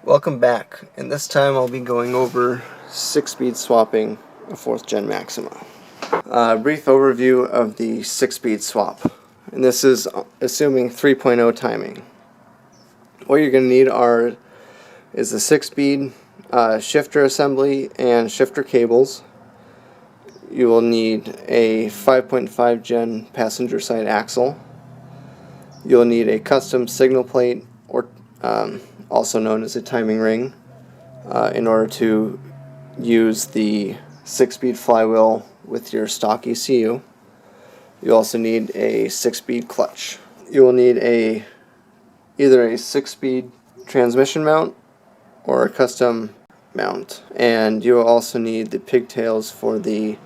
Welcome back, and this time I'll be going over 6-speed swapping a 4th Gen Maxima. A brief overview of the 6-speed swap, and this is assuming 3.0 timing. What you're going to need is a 6-speed shifter assembly and shifter cables. You will need a 5.5 Gen passenger side axle. You'll need a custom signal plate, or also known as a timing ring, in order to use the 6-speed flywheel with your stock ECU. You also need a 6-speed clutch. You will need either a 6-speed transmission mount or a custom mount, and you will also need the pigtails for the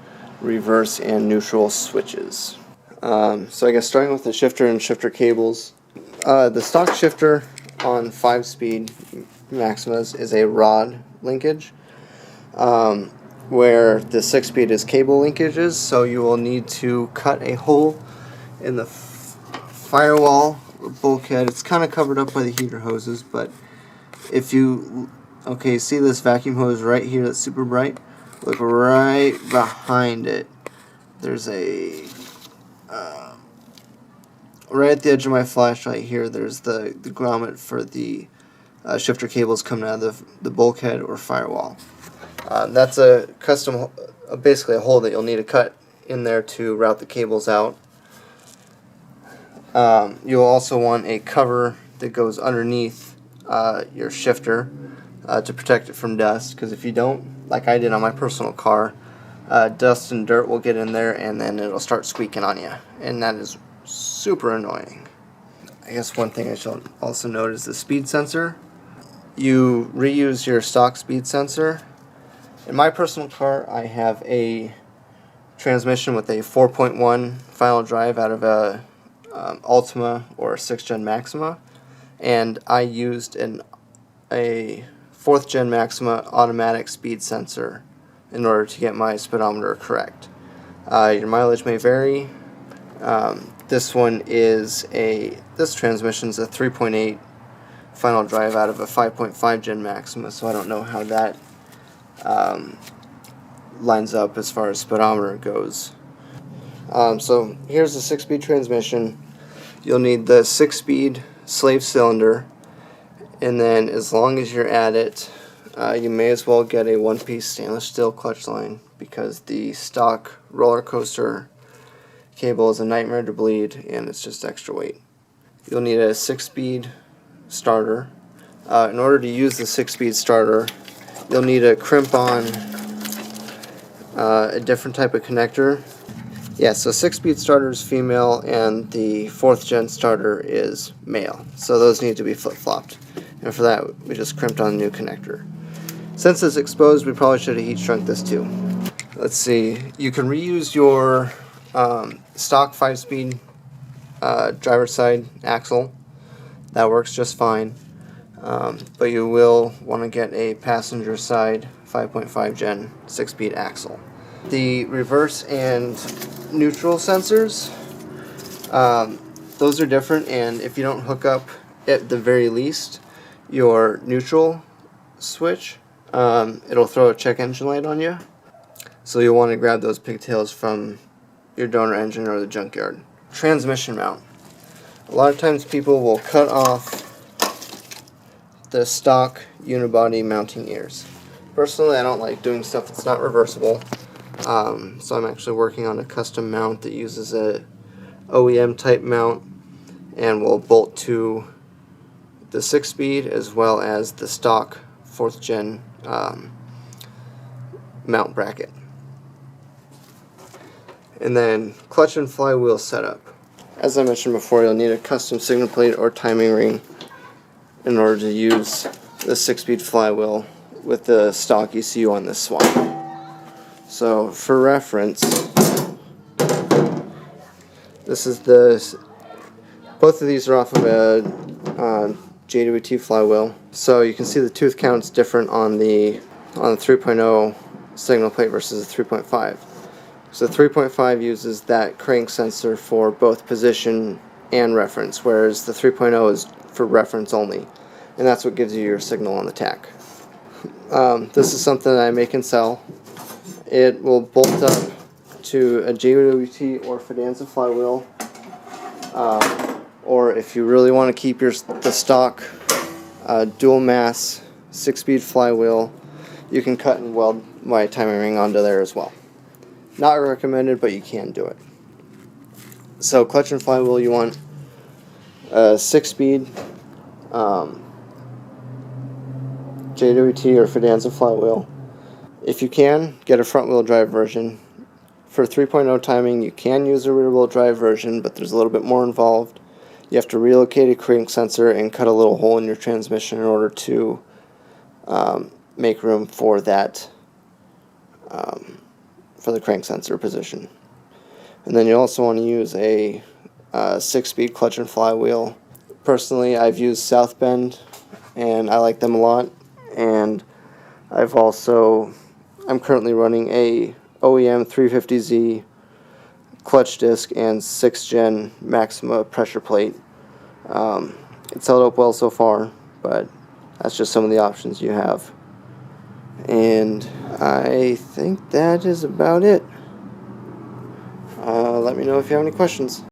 reverse and neutral switches. So I guess starting with the shifter and shifter cables, the stock shifter on 5-speed Maximas is a rod linkage, where the 6-speed is cable linkages, so you will need to cut a hole in the firewall bulkhead. It's kind of covered up by the heater hoses, but if you see this vacuum hose right here that's super bright? Look right behind it. There's a right at the edge of my flashlight here, there's the grommet for the shifter cables coming out of the bulkhead or firewall. That's a custom, basically a hole that you'll need to cut in there to route the cables out. You'll also want a cover that goes underneath your shifter to protect it from dust, because if you don't, like I did on my personal car, dust and dirt will get in there and then it'll start squeaking on you, and that is super annoying. I guess one thing I should also note is the speed sensor. You reuse your stock speed sensor. In my personal car, I have a transmission with a 4.1 final drive out of a Ultima or a 6th Gen Maxima, and I used a 4th Gen Maxima automatic speed sensor in order to get my speedometer correct. Your mileage may vary. This transmission's a 3.8 final drive out of a 5.5 Gen Maxima, so I don't know how that lines up as far as speedometer goes. So here's the 6-speed transmission. You'll need the 6-speed slave cylinder, and then as long as you're at it, you may as well get a 1-piece stainless steel clutch line, because the stock roller coaster cable is a nightmare to bleed, and it's just extra weight. You'll need a 6-speed starter. In order to use the 6-speed starter, you'll need to crimp on a different type of connector. Yeah, so 6-speed starter is female, and the 4th Gen starter is male. So those need to be flip-flopped. And for that, we just crimped on a new connector. Since it's exposed, we probably should have heat shrunk this too. Let's see. You can reuse your stock 5-speed driver's side axle. That works just fine. But you will want to get a passenger side 5.5 Gen 6-speed axle. The reverse and neutral sensors, those are different, and if you don't hook up at the very least your neutral switch, it'll throw a check engine light on you. So you'll want to grab those pigtails from your donor engine or the junkyard. Transmission mount. A lot of times people will cut off the stock unibody mounting ears. Personally, I don't like doing stuff that's not reversible, so I'm actually working on a custom mount that uses a OEM type mount and will bolt to the 6-speed as well as the stock 4th Gen mount bracket. And then clutch and flywheel setup. As I mentioned before, you'll need a custom signal plate or timing ring in order to use the 6-speed flywheel with the stock ECU on this swap. So for reference, this is both of these are off of a JWT flywheel. So you can see the tooth count's different on the 3.0 signal plate versus the 3.5. So 3.5 uses that crank sensor for both position and reference, whereas the 3.0 is for reference only. and that's what gives you your signal on the tach. This is something that I make and sell. It will bolt up to a JWT or Fidanza flywheel, or if you really want to keep the stock dual mass 6-speed flywheel, you can cut and weld my timing ring onto there as well. Not recommended, but you can do it. So clutch and flywheel, you want a 6-speed JWT or Fidanza flywheel. If you can, get a front wheel drive version. For 3.0 timing, you can use a rear wheel drive version, but there's a little bit more involved. You have to relocate a crank sensor and cut a little hole in your transmission in order to make room for that, for the crank sensor position. And then you also want to use a 6-speed clutch and flywheel. Personally, I've used South Bend, and I like them a lot. And I'm currently running a OEM 350Z clutch disc and 6th gen Maxima pressure plate. It's held up well so far, but that's just some of the options you have. And I think that is about it. Let me know if you have any questions.